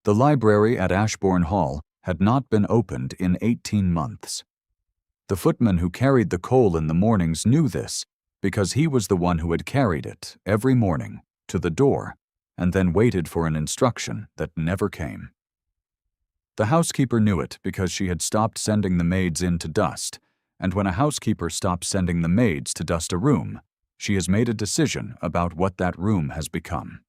The library at Ashbourne Hall had not been opened in 18 months. The footman who carried the coal in the mornings knew this because he was the one who had carried it every morning to the door and then waited for an instruction that never came. The housekeeper knew it because she had stopped sending the maids in to dust, and when a housekeeper stops sending the maids to dust a room, she has made a decision about what that room has become.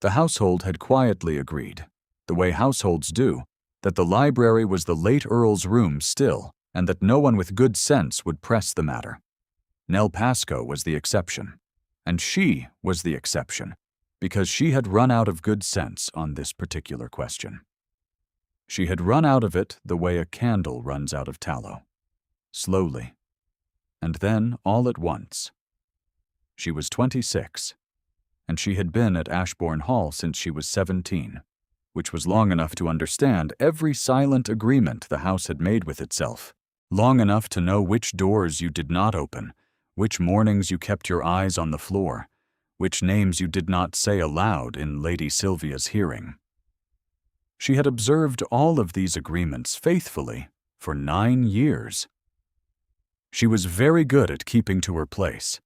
The household had quietly agreed, the way households do, that the library was the late Earl's room still, and that no one with good sense would press the matter. Nell Pascoe was the exception, and she was the exception because she had run out of good sense on this particular question. She had run out of it the way a candle runs out of tallow, slowly, and then all at once. She was 26, and she had been at Ashbourne Hall since she was 17, which was long enough to understand every silent agreement the house had made with itself, long enough to know which doors you did not open, which mornings you kept your eyes on the floor, which names you did not say aloud in Lady Sylvia's hearing. She had observed all of these agreements faithfully for 9 years. She was very good at keeping to her place,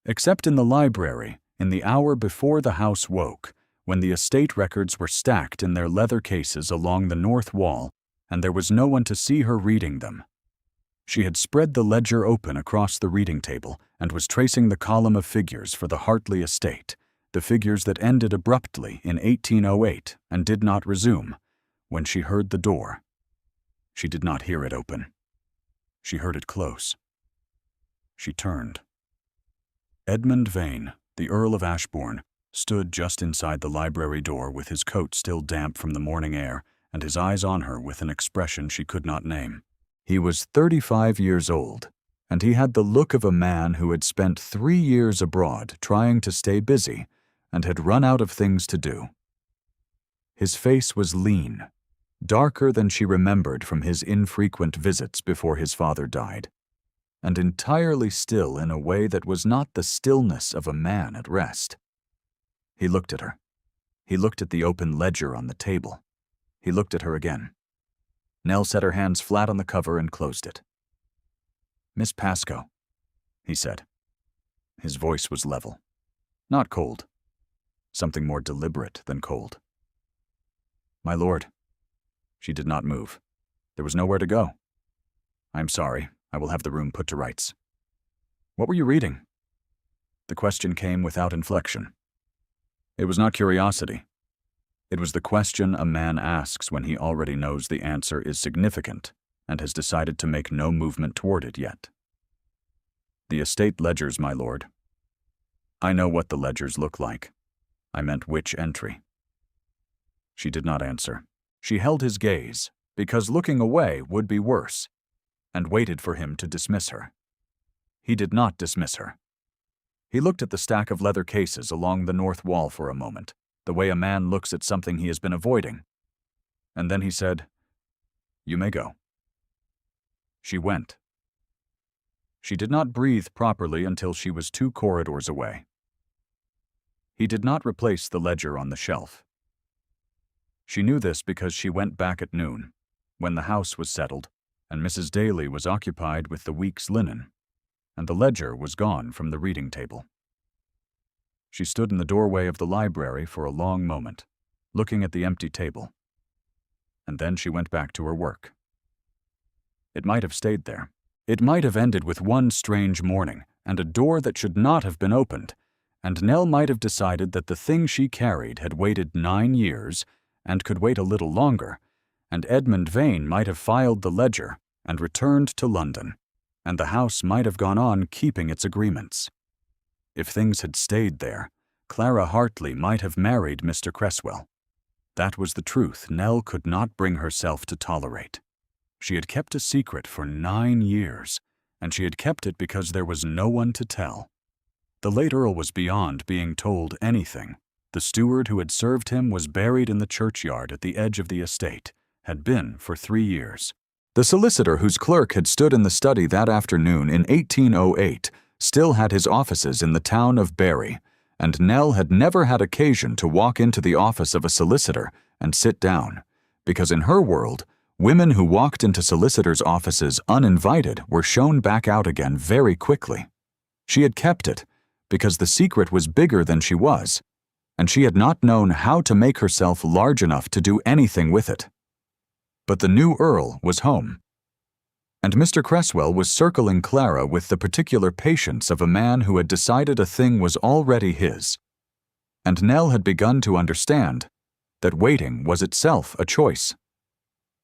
except in the library in the hour before the house woke, when the estate records were stacked in their leather cases along the north wall and there was no one to see her reading them. She had spread the ledger open across the reading table and was tracing the column of figures for the Hartley estate, the figures that ended abruptly in 1808 and did not resume, when she heard the door. She did not hear it open. She heard it close. She turned. Edmund Vane, the Earl of Ashbourne, stood just inside the library door with his coat still damp from the morning air and his eyes on her with an expression she could not name. He was 35 years old, and he had the look of a man who had spent 3 years abroad trying to stay busy and had run out of things to do. His face was lean, darker than she remembered from his infrequent visits before his father died, and entirely still in a way that was not the stillness of a man at rest. He looked at her. He looked at the open ledger on the table. He looked at her again. Nell set her hands flat on the cover and closed it. "Miss Pascoe," he said. His voice was level, not cold, something more deliberate than cold. "My lord." She did not move. There was nowhere to go. "I'm sorry. I will have the room put to rights." "What were you reading?" The question came without inflection. It was not curiosity. It was the question a man asks when he already knows the answer is significant and has decided to make no movement toward it yet. "The estate ledgers, my lord." "I know what the ledgers look like. I meant which entry." She did not answer. She held his gaze, because looking away would be worse, and waited for him to dismiss her. He did not dismiss her. He looked at the stack of leather cases along the north wall for a moment, the way a man looks at something he has been avoiding. And then he said, "You may go." She went. She did not breathe properly until she was 2 corridors away. He did not replace the ledger on the shelf. She knew this because she went back at noon, when the house was settled, and Mrs. Daly was occupied with the week's linen, and the ledger was gone from the reading table. She stood in the doorway of the library for a long moment, looking at the empty table, and then she went back to her work. It might have stayed there. It might have ended with one strange morning and a door that should not have been opened, and Nell might have decided that the thing she carried had waited 9 years and could wait a little longer, and Edmund Vane might have filed the ledger and returned to London, and the house might have gone on keeping its agreements. If things had stayed there, Clara Hartley might have married Mr. Cresswell. That was the truth Nell could not bring herself to tolerate. She had kept a secret for 9 years, and she had kept it because there was no one to tell. The late Earl was beyond being told anything. The steward who had served him was buried in the churchyard at the edge of the estate, had been for 3 years. The solicitor whose clerk had stood in the study that afternoon in 1808 still had his offices in the town of Bury, and Nell had never had occasion to walk into the office of a solicitor and sit down, because in her world, women who walked into solicitors' offices uninvited were shown back out again very quickly. She had kept it, because the secret was bigger than she was, and she had not known how to make herself large enough to do anything with it. But the new Earl was home, and Mr. Cresswell was circling Clara with the particular patience of a man who had decided a thing was already his. And Nell had begun to understand that waiting was itself a choice.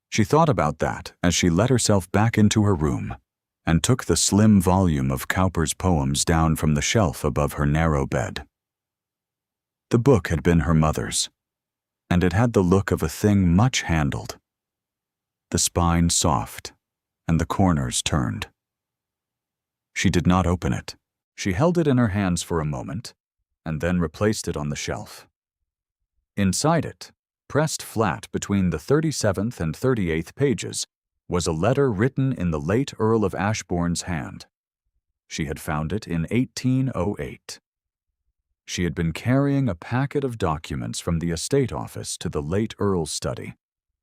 She thought about that as she let herself back into her room and took the slim volume of Cowper's poems down from the shelf above her narrow bed. The book had been her mother's, and it had the look of a thing much handled, the spine soft and the corners turned. She did not open it. She held it in her hands for a moment and then replaced it on the shelf. Inside it, pressed flat between the 37th and 38th pages, was a letter written in the late Earl of Ashbourne's hand. She had found it in 1808. She had been carrying a packet of documents from the estate office to the late Earl's study,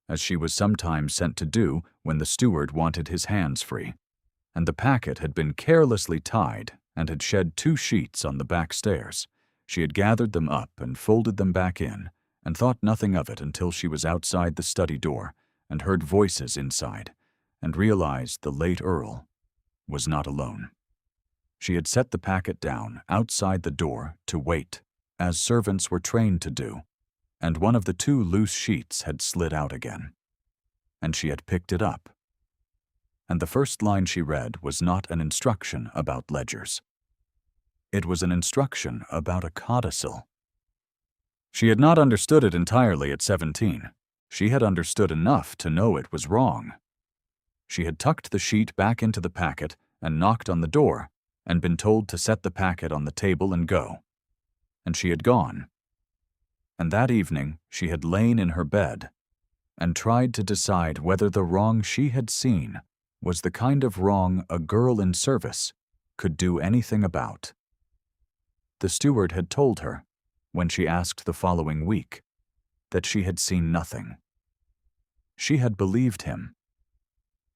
as she was sometimes sent to do when the steward wanted his hands free, and the packet had been carelessly tied and had shed 2 sheets on the back stairs. She had gathered them up and folded them back in, and thought nothing of it until she was outside the study door and heard voices inside, and realized the late Earl was not alone. She had set the packet down outside the door to wait, as servants were trained to do, and one of the 2 loose sheets had slid out again. And she had picked it up. And the first line she read was not an instruction about ledgers. It was an instruction about a codicil. She had not understood it entirely at 17. She had understood enough to know it was wrong. She had tucked the sheet back into the packet and knocked on the door and been told to set the packet on the table and go. And she had gone. And that evening she had lain in her bed and tried to decide whether the wrong she had seen was the kind of wrong a girl in service could do anything about. The steward had told her, when she asked the following week, that she had seen nothing. She had believed him,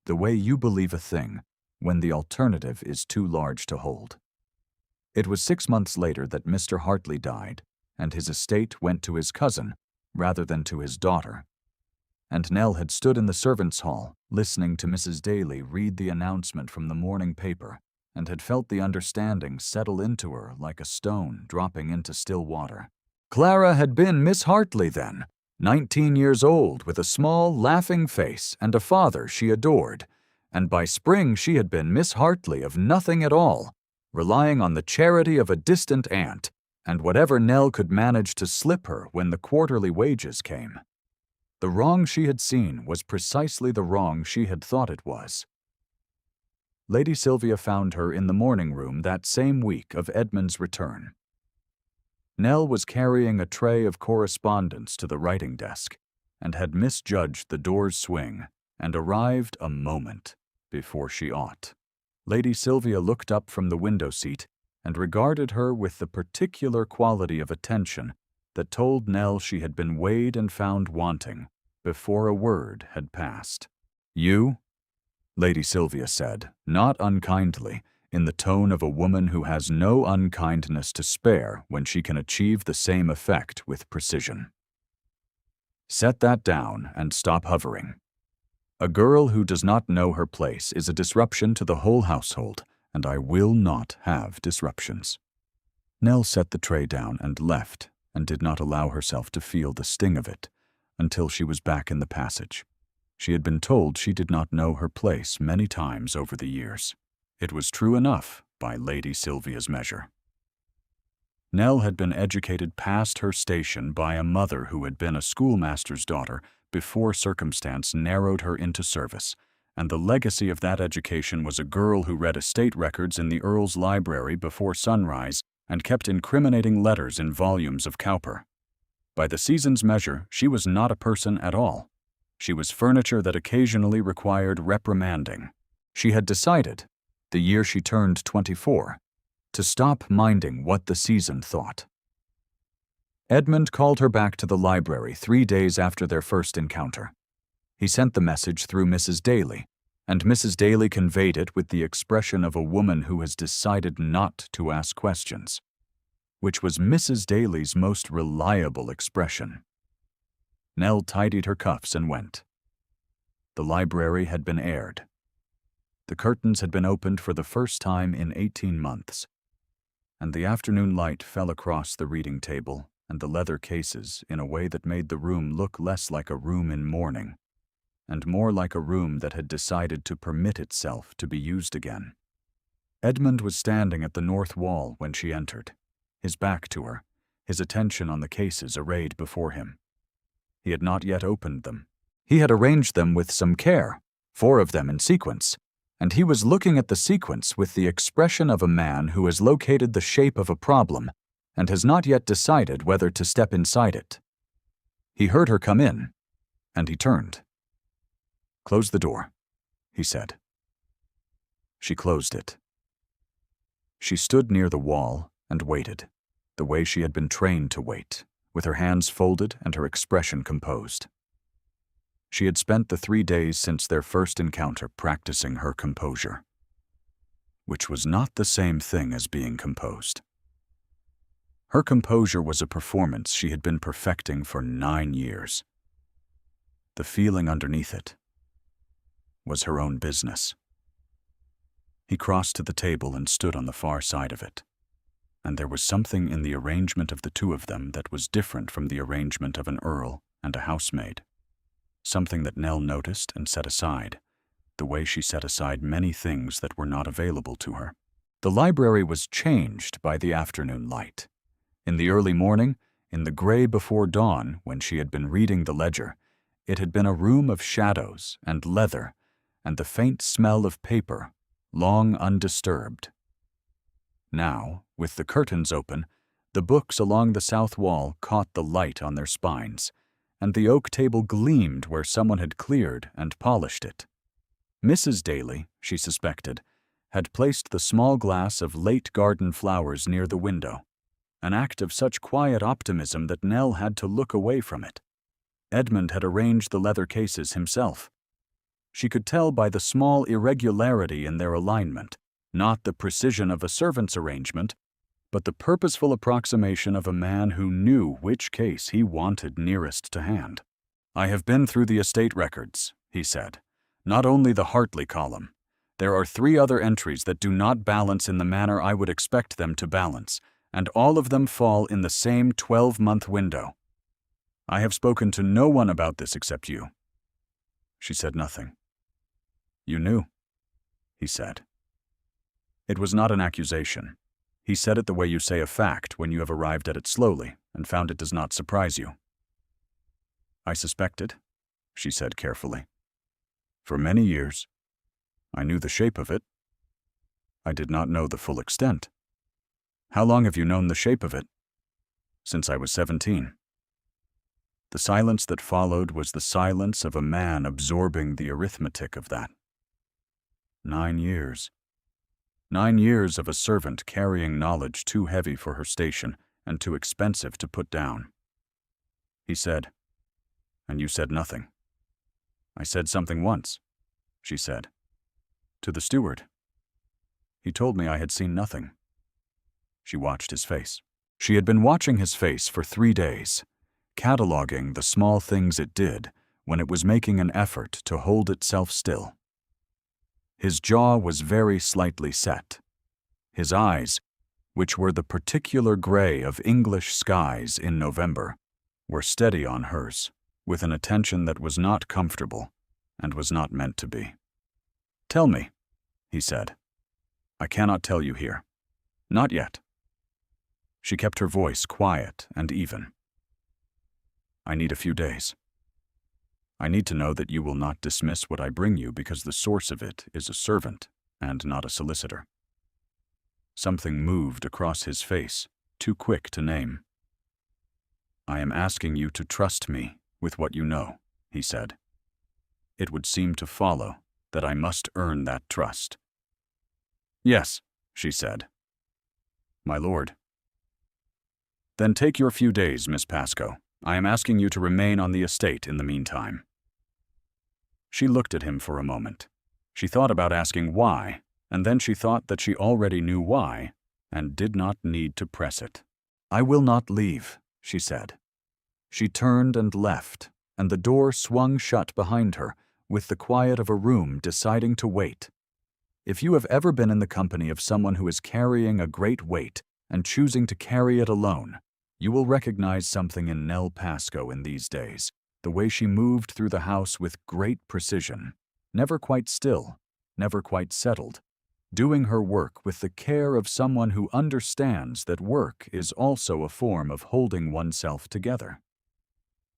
the way you believe a thing when the alternative is too large to hold. It was 6 months later that Mr. Hartley died, and his estate went to his cousin rather than to his daughter. And Nell had stood in the servants' hall, listening to Mrs. Daly read the announcement from the morning paper, and had felt the understanding settle into her like a stone dropping into still water. Clara had been Miss Hartley then, 19 years old, with a small, laughing face and a father she adored, and by spring she had been Miss Hartley of nothing at all, relying on the charity of a distant aunt, and whatever Nell could manage to slip her when the quarterly wages came. The wrong she had seen was precisely the wrong she had thought it was. Lady Sylvia found her in the morning room that same week of Edmund's return. Nell was carrying a tray of correspondence to the writing desk, and had misjudged the door's swing, and arrived a moment before she ought. Lady Sylvia looked up from the window seat and regarded her with the particular quality of attention that told Nell she had been weighed and found wanting before a word had passed. "You?" Lady Sylvia said, not unkindly, in the tone of a woman who has no unkindness to spare when she can achieve the same effect with precision. "Set that down and stop hovering. A girl who does not know her place is a disruption to the whole household, and I will not have disruptions." Nell set the tray down and left, and did not allow herself to feel the sting of it until she was back in the passage. She had been told she did not know her place many times over the years. It was true enough by Lady Sylvia's measure. Nell had been educated past her station by a mother who had been a schoolmaster's daughter before circumstance narrowed her into service, and the legacy of that education was a girl who read estate records in the Earl's library before sunrise and kept incriminating letters in volumes of Cowper. By the season's measure, she was not a person at all. She was furniture that occasionally required reprimanding. She had decided, the year she turned 24, to stop minding what the season thought. Edmund called her back to the library 3 days after their first encounter. He sent the message through Mrs. Daly, and Mrs. Daly conveyed it with the expression of a woman who has decided not to ask questions, which was Mrs. Daly's most reliable expression. Nell tidied her cuffs and went. The library had been aired. The curtains had been opened for the first time in 18 months, and the afternoon light fell across the reading table and the leather cases in a way that made the room look less like a room in mourning, and more like a room that had decided to permit itself to be used again. Edmund was standing at the north wall when she entered, his back to her, his attention on the cases arrayed before him. He had not yet opened them. He had arranged them with some care, 4 of them in sequence, and he was looking at the sequence with the expression of a man who has located the shape of a problem and has not yet decided whether to step inside it. He heard her come in, and he turned. "Close the door," he said. She closed it. She stood near the wall and waited, the way she had been trained to wait, with her hands folded and her expression composed. She had spent the 3 days since their first encounter practicing her composure, which was not the same thing as being composed. Her composure was a performance she had been perfecting for 9 years. The feeling underneath it was her own business. He crossed to the table and stood on the far side of it, and there was something in the arrangement of the 2 of them that was different from the arrangement of an earl and a housemaid, something that Nell noticed and set aside, the way she set aside many things that were not available to her. The library was changed by the afternoon light. In the early morning, in the gray before dawn, when she had been reading the ledger, it had been a room of shadows and leather and the faint smell of paper, long undisturbed. Now, with the curtains open, the books along the south wall caught the light on their spines, and the oak table gleamed where someone had cleared and polished it. Mrs. Daly, she suspected, had placed the small glass of late garden flowers near the window, an act of such quiet optimism that Nell had to look away from it. Edmund had arranged the leather cases himself. She could tell by the small irregularity in their alignment, not the precision of a servant's arrangement, but the purposeful approximation of a man who knew which case he wanted nearest to hand. "I have been through the estate records," he said. "Not only the Hartley column. There are 3 other entries that do not balance in the manner I would expect them to balance, and all of them fall in the same 12-month window. I have spoken to no one about this except you." She said nothing. "You knew," he said. It was not an accusation. He said it the way you say a fact when you have arrived at it slowly and found it does not surprise you. "I suspected," she said carefully. "For many years. I knew the shape of it. I did not know the full extent." "How long have you known the shape of it?" "Since I was 17. The silence that followed was the silence of a man absorbing the arithmetic of that. 9 years. 9 years of a servant carrying knowledge too heavy for her station and too expensive to put down." He said, "And you said nothing." "I said something once," she said. "To the steward. He told me I had seen nothing." She watched his face. She had been watching his face for 3 days, cataloging the small things it did when it was making an effort to hold itself still. His jaw was very slightly set. His eyes, which were the particular gray of English skies in November, were steady on hers, with an attention that was not comfortable and was not meant to be. "Tell me," he said. "I cannot tell you here. Not yet." She kept her voice quiet and even. "I need a few days. I need to know that you will not dismiss what I bring you because the source of it is a servant and not a solicitor." Something moved across his face, too quick to name. "I am asking you to trust me with what you know," he said. "It would seem to follow that I must earn that trust." "Yes," she said. "My lord." Then take your few days, Miss Pascoe. I am asking you to remain on the estate in the meantime. She looked at him for a moment. She thought about asking why, and then she thought that she already knew why, and did not need to press it. I will not leave, she said. She turned and left, and the door swung shut behind her, with the quiet of a room deciding to wait. If you have ever been in the company of someone who is carrying a great weight and choosing to carry it alone, you will recognize something in Nell Pascoe in these days, the way she moved through the house with great precision, never quite still, never quite settled, doing her work with the care of someone who understands that work is also a form of holding oneself together.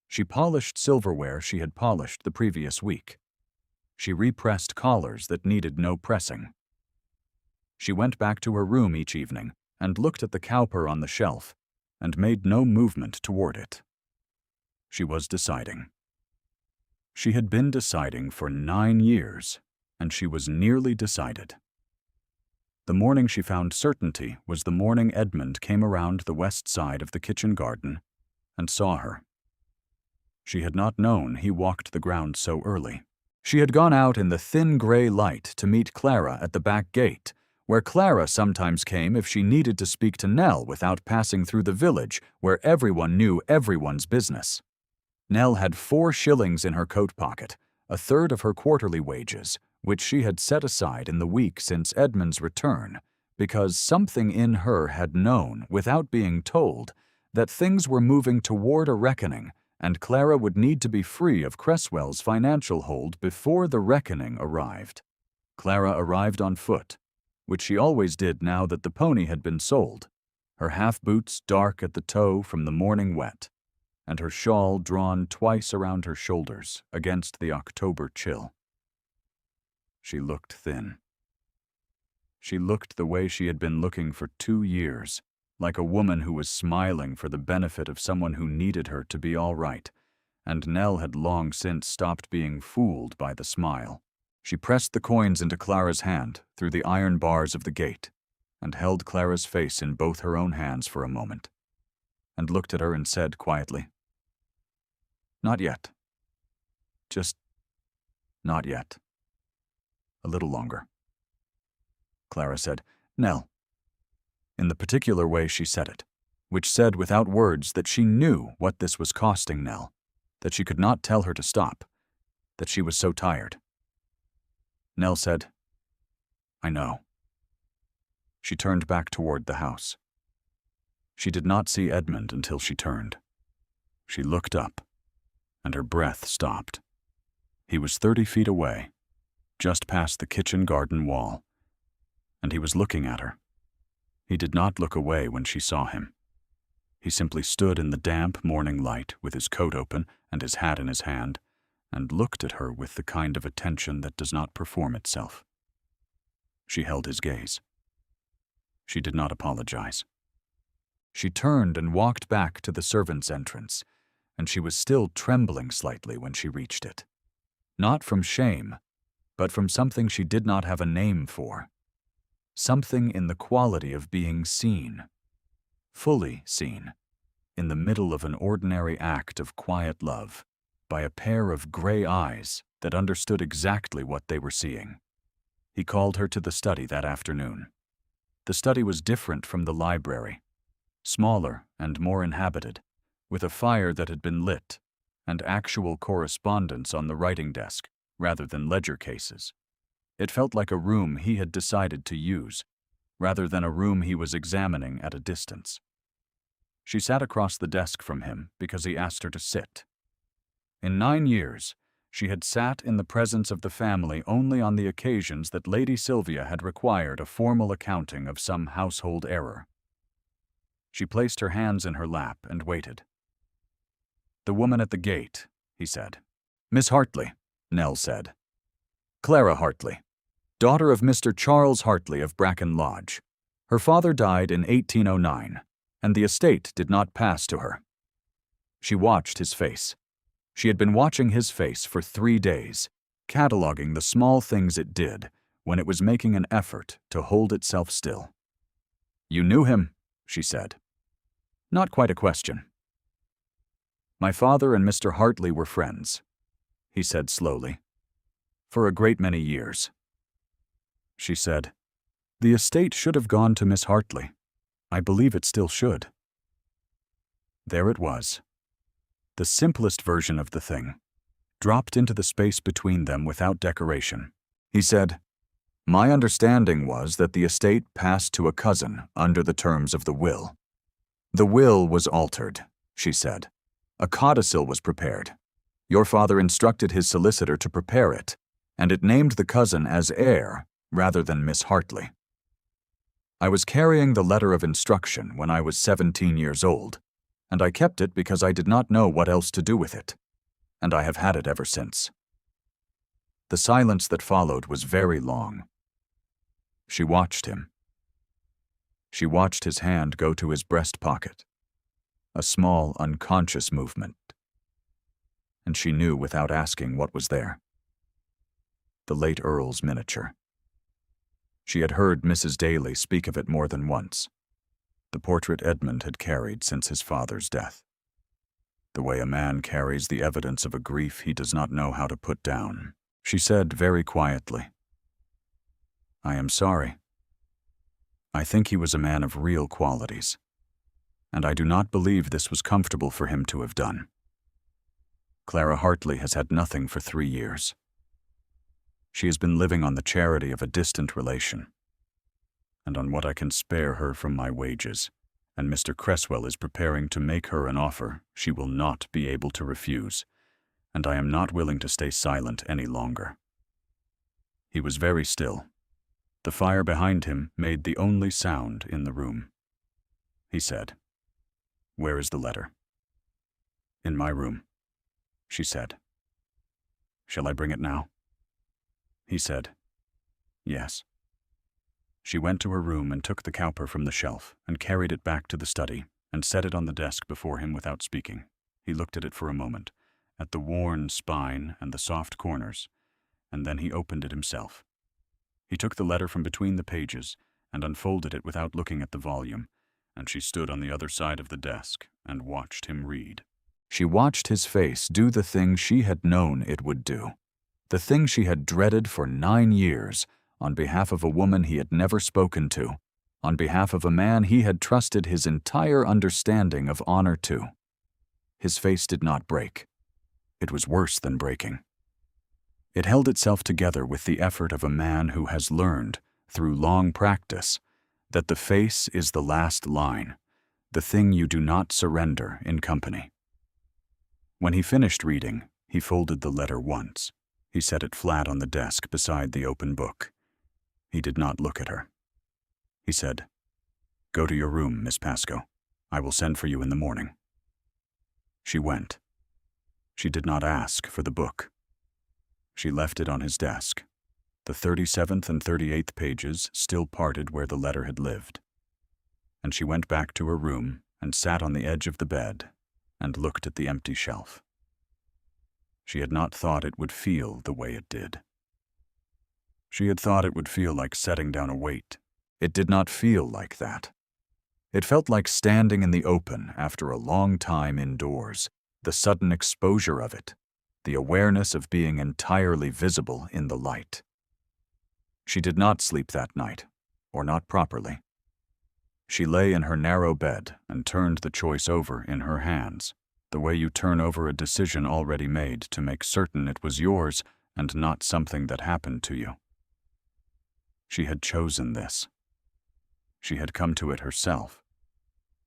She polished silverware she had polished the previous week. She repressed collars that needed no pressing. She went back to her room each evening and looked at the cowper on the shelf and made no movement toward it. She was deciding. She had been deciding for 9 years, and she was nearly decided. The morning she found certainty was the morning Edmund came around the west side of the kitchen garden and saw her. She had not known he walked the ground so early. She had gone out in the thin gray light to meet Clara at the back gate, where Clara sometimes came if she needed to speak to Nell without passing through the village where everyone knew everyone's business. Nell had 4 shillings in her coat pocket, a third of her quarterly wages, which she had set aside in the week since Edmund's return, because something in her had known, without being told, that things were moving toward a reckoning, and Clara would need to be free of Cresswell's financial hold before the reckoning arrived. Clara arrived on foot, which she always did now that the pony had been sold, her half-boots dark at the toe from the morning wet, and her shawl drawn twice around her shoulders against the October chill. She looked thin. She looked the way she had been looking for 2 years, like a woman who was smiling for the benefit of someone who needed her to be all right, and Nell had long since stopped being fooled by the smile. She pressed the coins into Clara's hand through the iron bars of the gate, and held Clara's face in both her own hands for a moment, and looked at her and said quietly, "Not yet. Just not yet. A little longer." Clara said, "Nell," in the particular way she said it, which said without words that she knew what this was costing Nell, that she could not tell her to stop, that she was so tired. Nell said, "I know." She turned back toward the house. She did not see Edmund until she turned. She looked up, and her breath stopped. He was 30 feet away, just past the kitchen garden wall, and he was looking at her. He did not look away when she saw him. He simply stood in the damp morning light with his coat open and his hat in his hand, and looked at her with the kind of attention that does not perform itself. She held his gaze. She did not apologize. She turned and walked back to the servants' entrance, and she was still trembling slightly when she reached it. Not from shame, but from something she did not have a name for. Something in the quality of being seen, fully seen, in the middle of an ordinary act of quiet love, by a pair of gray eyes that understood exactly what they were seeing. He called her to the study that afternoon. The study was different from the library, smaller and more inhabited, with a fire that had been lit, and actual correspondence on the writing desk, rather than ledger cases. It felt like a room he had decided to use, rather than a room he was examining at a distance. She sat across the desk from him because he asked her to sit. In 9 years, she had sat in the presence of the family only on the occasions that Lady Sylvia had required a formal accounting of some household error. She placed her hands in her lap and waited. "The woman at the gate," he said. "Miss Hartley," Nell said. "Clara Hartley, daughter of Mr. Charles Hartley of Bracken Lodge. Her father died in 1809, and the estate did not pass to her." She watched his face. She had been watching his face for 3 days, cataloging the small things it did when it was making an effort to hold itself still. "You knew him," she said. Not quite a question. My father and Mr. Hartley were friends, he said slowly, for a great many years. She said, "The estate should have gone to Miss Hartley. I believe it still should." There it was. The simplest version of the thing, dropped into the space between them without decoration. He said, "My understanding was that the estate passed to a cousin under the terms of the will." "The will was altered," she said. "A codicil was prepared. Your father instructed his solicitor to prepare it, and it named the cousin as heir rather than Miss Hartley. I was carrying the letter of instruction when I was 17 years old, and I kept it because I did not know what else to do with it, and I have had it ever since." The silence that followed was very long. She watched him. She watched his hand go to his breast pocket, a small, unconscious movement, and she knew without asking what was there. The late Earl's miniature. She had heard Mrs. Daly speak of it more than once. The portrait Edmund had carried since his father's death. The way a man carries the evidence of a grief he does not know how to put down. She said very quietly, "I am sorry. I think he was a man of real qualities, and I do not believe this was comfortable for him to have done. Clara Hartley has had nothing for 3 years. She has been living on the charity of a distant relation, and on what I can spare her from my wages, and Mr. Cresswell is preparing to make her an offer she will not be able to refuse, and I am not willing to stay silent any longer." He was very still. The fire behind him made the only sound in the room. He said, "Where is the letter?" "In my room," she said. "Shall I bring it now?" He said, "Yes." She went to her room and took the Cowper from the shelf and carried it back to the study and set it on the desk before him without speaking. He looked at it for a moment, at the worn spine and the soft corners, and then he opened it himself. He took the letter from between the pages and unfolded it without looking at the volume, and she stood on the other side of the desk and watched him read. She watched his face do the thing she had known it would do, the thing she had dreaded for 9 years, on behalf of a woman he had never spoken to, on behalf of a man he had trusted his entire understanding of honor to. His face did not break. It was worse than breaking. It held itself together with the effort of a man who has learned, through long practice, that the face is the last line, the thing you do not surrender in company. When he finished reading, he folded the letter once. He set it flat on the desk beside the open book. He did not look at her. He said, "Go to your room, Miss Pascoe. I will send for you in the morning." She went. She did not ask for the book. She left it on his desk, the 37th and 38th pages still parted where the letter had lived. And she went back to her room and sat on the edge of the bed and looked at the empty shelf. She had not thought it would feel the way it did. She had thought it would feel like setting down a weight. It did not feel like that. It felt like standing in the open after a long time indoors, the sudden exposure of it, the awareness of being entirely visible in the light. She did not sleep that night, or not properly. She lay in her narrow bed and turned the choice over in her hands, the way you turn over a decision already made to make certain it was yours and not something that happened to you. She had chosen this. She had come to it herself,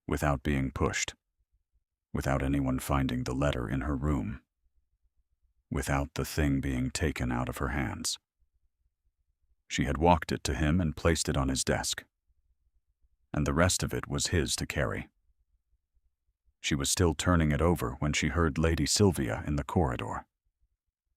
without being pushed, without anyone finding the letter in her room, without the thing being taken out of her hands. She had walked it to him and placed it on his desk, and the rest of it was his to carry. She was still turning it over when she heard Lady Sylvia in the corridor.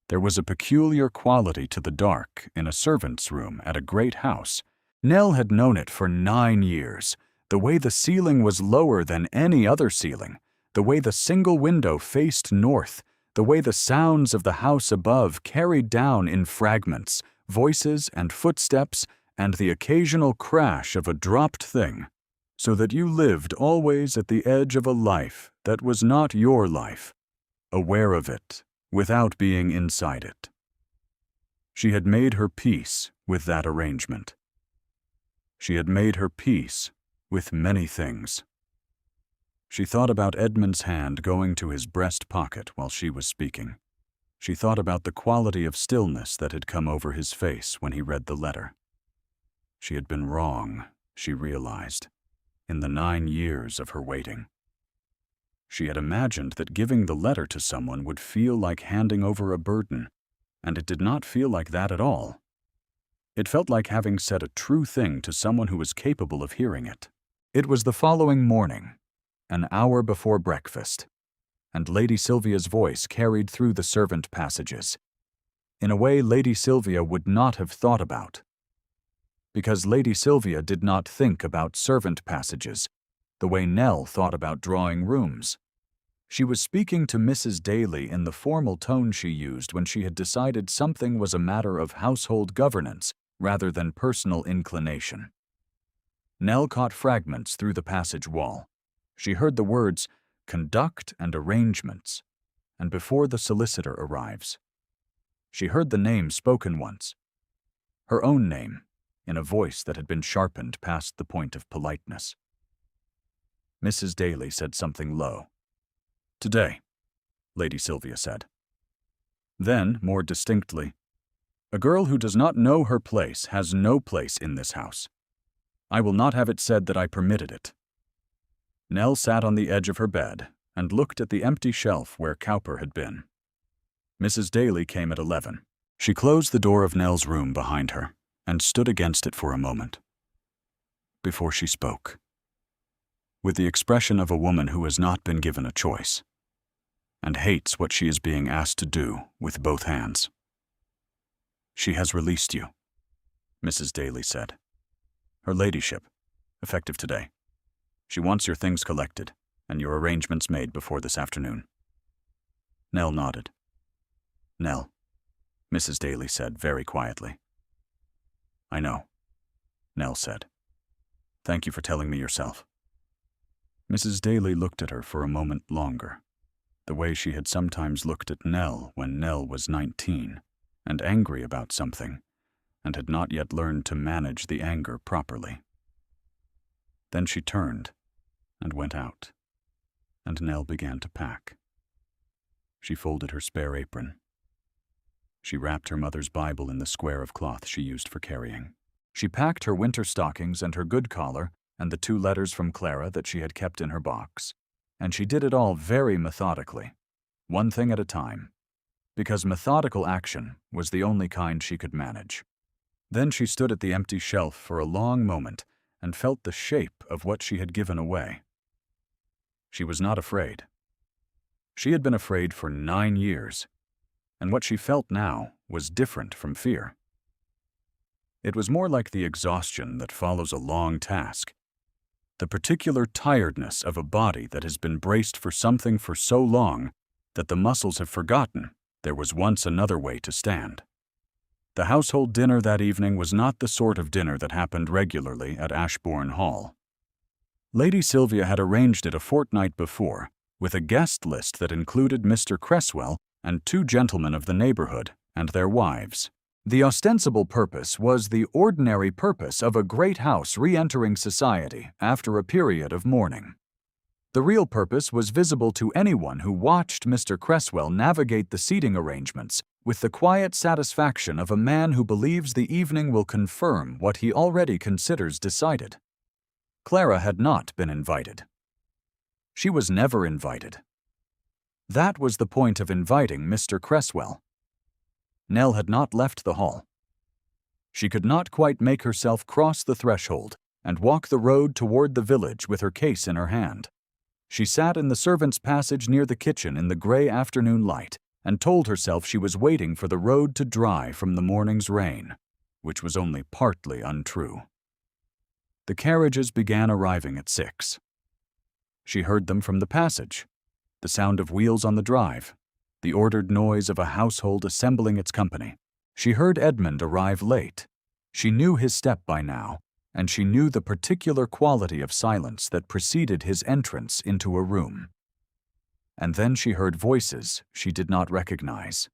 There was a peculiar quality to the dark in a servant's room at a great house. Nell had known it for 9 years, the way the ceiling was lower than any other ceiling, the way the single window faced north, the way the sounds of the house above carried down in fragments, voices and footsteps, and the occasional crash of a dropped thing. so that you lived always at the edge of a life that was not your life, aware of it, without being inside it. She had made her peace with that arrangement. She had made her peace with many things. She thought about Edmund's hand going to his breast pocket while she was speaking. She thought about the quality of stillness that had come over his face when he read the letter. She had been wrong, she realized, in the 9 years of her waiting. She had imagined that giving the letter to someone would feel like handing over a burden, and it did not feel like that at all. It felt like having said a true thing to someone who was capable of hearing it. It was the following morning, an hour before breakfast, and Lady Sylvia's voice carried through the servant passages, in a way Lady Sylvia would not have thought about. Because Lady Sylvia did not think about servant passages the way Nell thought about drawing rooms. She was speaking to Mrs. Daly in the formal tone she used when she had decided something was a matter of household governance rather than personal inclination. Nell caught fragments through the passage wall. She heard the words, "conduct and arrangements," and before the solicitor arrives. She heard the name spoken once, her own name, in a voice that had been sharpened past the point of politeness. Mrs. Daly said something low. "Today," Lady Sylvia said. Then, more distinctly, "A girl who does not know her place has no place in this house. I will not have it said that I permitted it." Nell sat on the edge of her bed and looked at the empty shelf where Cowper had been. Mrs. Daly came at 11. She closed the door of Nell's room behind her and stood against it for a moment, before she spoke, with the expression of a woman who has not been given a choice and hates what she is being asked to do with both hands. "She has released you," Mrs. Daly said. "Her ladyship, effective today. She wants your things collected and your arrangements made before this afternoon." Nell nodded. "Nell," Mrs. Daly said very quietly. "I know," Nell said. "Thank you for telling me yourself." Mrs. Daly looked at her for a moment longer, the way she had sometimes looked at Nell when Nell was 19 and angry about something, and had not yet learned to manage the anger properly. Then she turned and went out, and Nell began to pack. She folded her spare apron. She wrapped her mother's Bible in the square of cloth she used for carrying. She packed her winter stockings and her good collar and the 2 letters from Clara that she had kept in her box, and she did it all very methodically, one thing at a time, because methodical action was the only kind she could manage. Then she stood at the empty shelf for a long moment and felt the shape of what she had given away. She was not afraid. She had been afraid for 9 years, and what she felt now was different from fear. It was more like the exhaustion that follows a long task, the particular tiredness of a body that has been braced for something for so long that the muscles have forgotten there was once another way to stand. The household dinner that evening was not the sort of dinner that happened regularly at Ashbourne Hall. Lady Sylvia had arranged it a fortnight before, with a guest list that included Mr. Cresswell and 2 gentlemen of the neighborhood and their wives. The ostensible purpose was the ordinary purpose of a great house re-entering society after a period of mourning. The real purpose was visible to anyone who watched Mr. Cresswell navigate the seating arrangements with the quiet satisfaction of a man who believes the evening will confirm what he already considers decided. Clara had not been invited. She was never invited. That was the point of inviting Mr. Cresswell. Nell had not left the hall. She could not quite make herself cross the threshold and walk the road toward the village with her case in her hand. She sat in the servants' passage near the kitchen in the gray afternoon light and told herself she was waiting for the road to dry from the morning's rain, which was only partly untrue. The carriages began arriving at 6. She heard them from the passage, the sound of wheels on the drive, the ordered noise of a household assembling its company. She heard Edmund arrive late. She knew his step by now, and she knew the particular quality of silence that preceded his entrance into a room. And then she heard voices she did not recognize.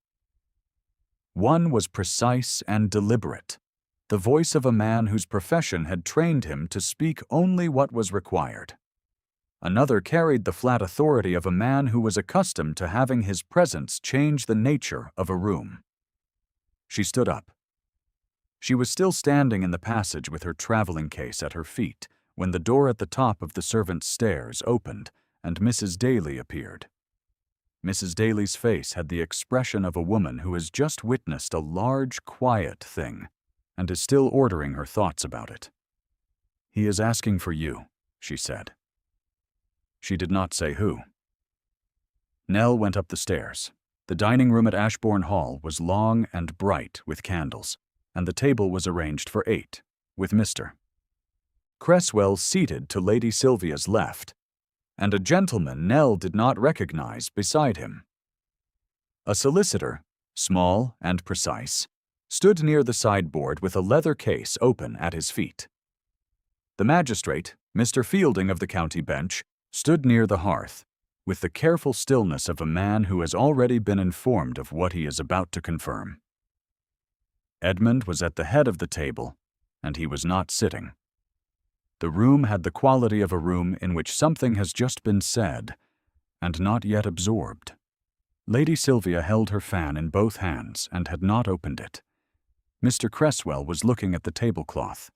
One was precise and deliberate, the voice of a man whose profession had trained him to speak only what was required. Another carried the flat authority of a man who was accustomed to having his presence change the nature of a room. She stood up. She was still standing in the passage with her traveling case at her feet when the door at the top of the servants' stairs opened and Mrs. Daly appeared. Mrs. Daly's face had the expression of a woman who has just witnessed a large, quiet thing and is still ordering her thoughts about it. "He is asking for you," she said. She did not say who. Nell went up the stairs. The dining room at Ashbourne Hall was long and bright with candles, and the table was arranged for 8, with Mr. Cresswell seated to Lady Sylvia's left, and a gentleman Nell did not recognize beside him. A solicitor, small and precise, stood near the sideboard with a leather case open at his feet. The magistrate, Mr. Fielding of the county bench, stood near the hearth, with the careful stillness of a man who has already been informed of what he is about to confirm. Edmund was at the head of the table, and he was not sitting. The room had the quality of a room in which something has just been said, and not yet absorbed. Lady Sylvia held her fan in both hands and had not opened it. Mr. Cresswell was looking at the tablecloth.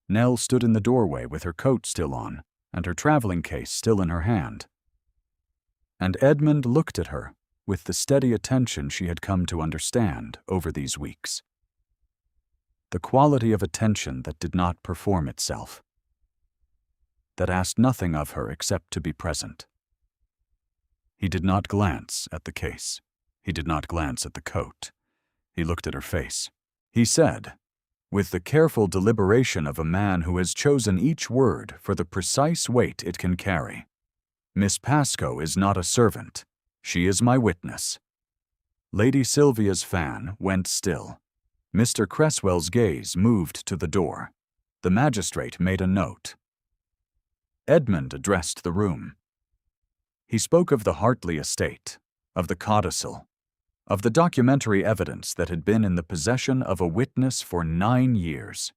Nell stood in the doorway with her coat still on, and her traveling case still in her hand. And Edmund looked at her with the steady attention she had come to understand over these weeks. The quality of attention that did not perform itself, that asked nothing of her except to be present. He did not glance at the case. He did not glance at the coat. He looked at her face. He said, with the careful deliberation of a man who has chosen each word for the precise weight it can carry, "Miss Pascoe is not a servant. She is my witness." Lady Sylvia's fan went still. Mr. Cresswell's gaze moved to the door. The magistrate made a note. Edmund addressed the room. He spoke of the Hartley estate, of the codicil, of the documentary evidence that had been in the possession of a witness for 9 years.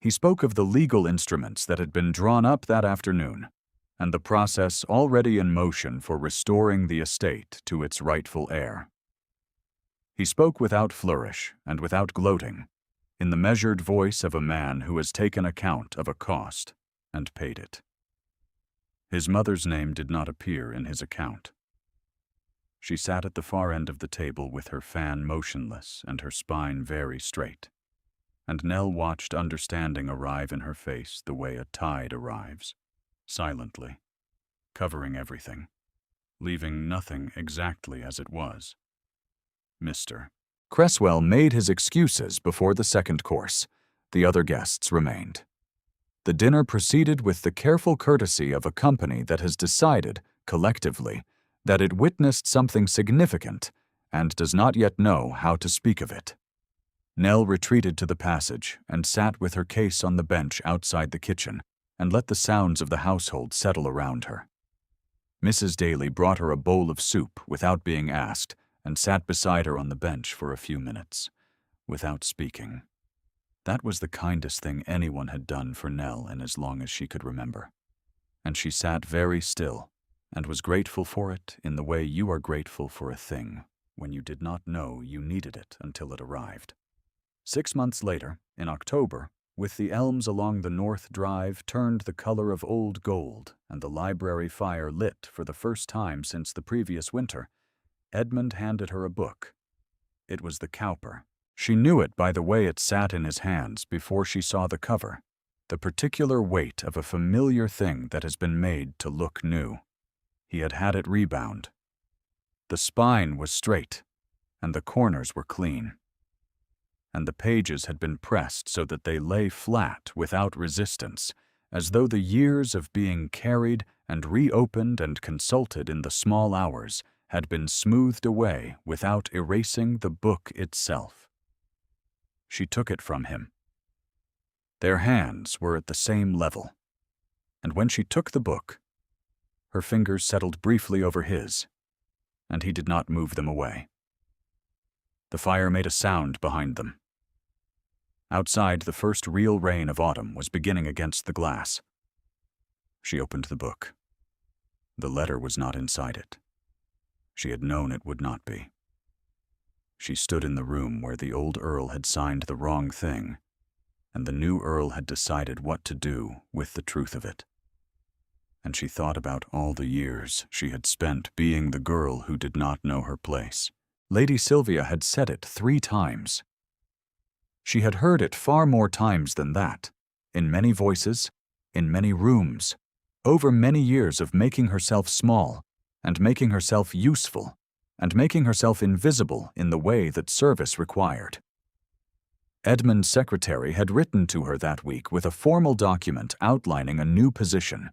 He spoke of the legal instruments that had been drawn up that afternoon, and the process already in motion for restoring the estate to its rightful heir. He spoke without flourish and without gloating, in the measured voice of a man who has taken account of a cost and paid it. His mother's name did not appear in his account. She sat at the far end of the table with her fan motionless and her spine very straight, and Nell watched understanding arrive in her face the way a tide arrives, silently, covering everything, leaving nothing exactly as it was. Mr. Cresswell made his excuses before the second course. The other guests remained. The dinner proceeded with the careful courtesy of a company that has decided, collectively, that it witnessed something significant and does not yet know how to speak of it. Nell retreated to the passage and sat with her case on the bench outside the kitchen and let the sounds of the household settle around her. Mrs. Daly brought her a bowl of soup without being asked and sat beside her on the bench for a few minutes, without speaking. That was the kindest thing anyone had done for Nell in as long as she could remember. And she sat very still, and was grateful for it in the way you are grateful for a thing when you did not know you needed it until it arrived. 6 months later, in October, with the elms along the north drive turned the color of old gold and the library fire lit for the first time since the previous winter, Edmund handed her a book. It was the Cowper. She knew it by the way it sat in his hands before she saw the cover, the particular weight of a familiar thing that has been made to look new. He had had it rebound. The spine was straight, and the corners were clean. And the pages had been pressed so that they lay flat without resistance, as though the years of being carried and reopened and consulted in the small hours had been smoothed away without erasing the book itself. She took it from him. Their hands were at the same level, and when she took the book, her fingers settled briefly over his, and he did not move them away. The fire made a sound behind them. Outside, the first real rain of autumn was beginning against the glass. She opened the book. The letter was not inside it. She had known it would not be. She stood in the room where the old Earl had signed the wrong thing, and the new Earl had decided what to do with the truth of it. And she thought about all the years she had spent being the girl who did not know her place. Lady Sylvia had said it 3 times. She had heard it far more times than that, in many voices, in many rooms, over many years of making herself small, and making herself useful, and making herself invisible in the way that service required. Edmund's secretary had written to her that week with a formal document outlining a new position.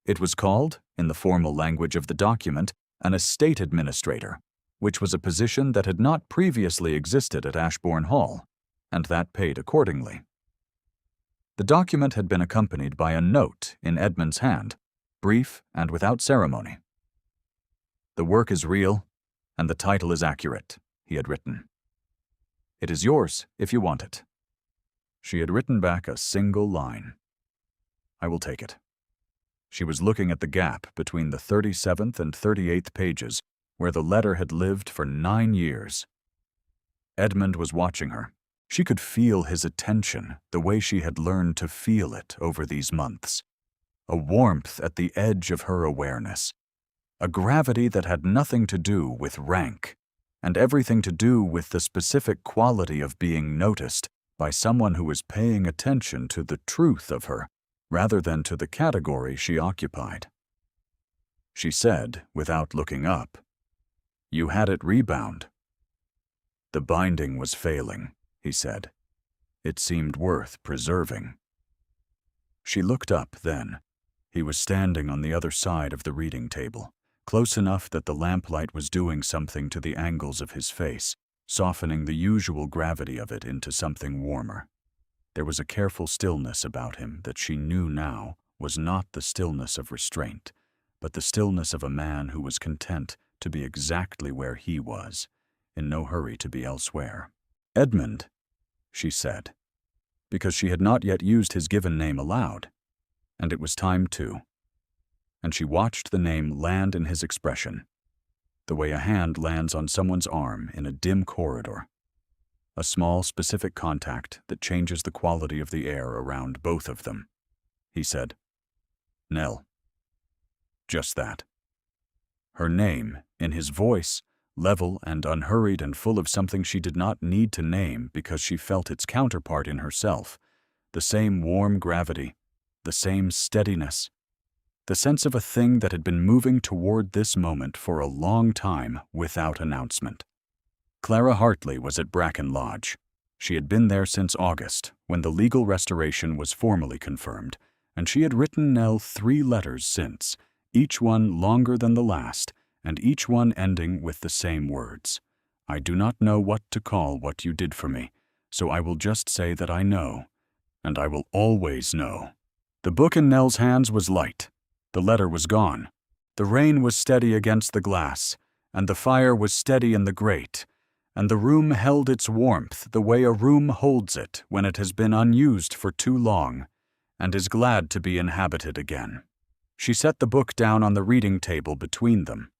It was called, in the formal language of the document, an estate administrator, which was a position that had not previously existed at Ashbourne Hall, and that paid accordingly. The document had been accompanied by a note in Edmund's hand, brief and without ceremony. "The work is real, and the title is accurate," he had written. "It is yours if you want it." She had written back a single line. "I will take it." She was looking at the gap between the 37th and 38th pages, where the letter had lived for 9 years. Edmund was watching her. She could feel his attention the way she had learned to feel it over these months. A warmth at the edge of her awareness. A gravity that had nothing to do with rank, and everything to do with the specific quality of being noticed by someone who was paying attention to the truth of her, rather than to the category she occupied. She said, without looking up, "You had it rebound." "The binding was failing," he said. "It seemed worth preserving." She looked up then. He was standing on the other side of the reading table, close enough that the lamplight was doing something to the angles of his face, softening the usual gravity of it into something warmer. There was a careful stillness about him that she knew now was not the stillness of restraint, but the stillness of a man who was content to be exactly where he was, in no hurry to be elsewhere. "Edmund," she said, because she had not yet used his given name aloud, and it was time to. And she watched the name land in his expression, the way a hand lands on someone's arm in a dim corridor. A small, specific contact that changes the quality of the air around both of them. He said, "Nell." Just that. Her name, in his voice, level and unhurried and full of something she did not need to name because she felt its counterpart in herself, the same warm gravity, the same steadiness, the sense of a thing that had been moving toward this moment for a long time without announcement. Clara Hartley was at Bracken Lodge. She had been there since August, when the legal restoration was formally confirmed, and she had written Nell 3 letters since, each one longer than the last, and each one ending with the same words. "I do not know what to call what you did for me, so I will just say that I know, and I will always know." The book in Nell's hands was light. The letter was gone. The rain was steady against the glass, and the fire was steady in the grate, and the room held its warmth the way a room holds it when it has been unused for too long, and is glad to be inhabited again. She set the book down on the reading table between them,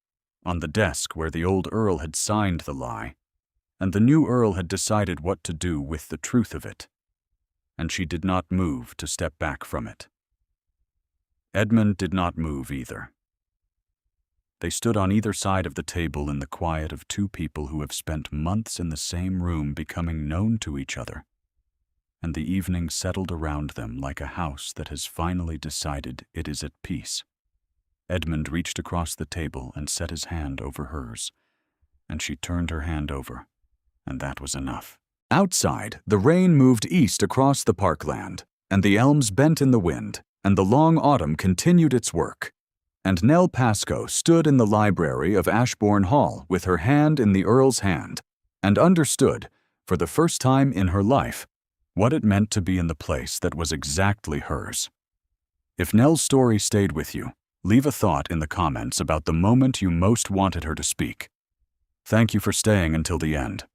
on the desk where the old Earl had signed the lie, and the new Earl had decided what to do with the truth of it, and she did not move to step back from it. Edmund did not move either. They stood on either side of the table in the quiet of 2 people who have spent months in the same room becoming known to each other, and the evening settled around them like a house that has finally decided it is at peace. Edmund reached across the table and set his hand over hers, and she turned her hand over, and that was enough. Outside, the rain moved east across the parkland, and the elms bent in the wind, and the long autumn continued its work. And Nell Pascoe stood in the library of Ashbourne Hall with her hand in the Earl's hand, and understood, for the first time in her life, what it meant to be in the place that was exactly hers. If Nell's story stayed with you, leave a thought in the comments about the moment you most wanted her to speak. Thank you for staying until the end.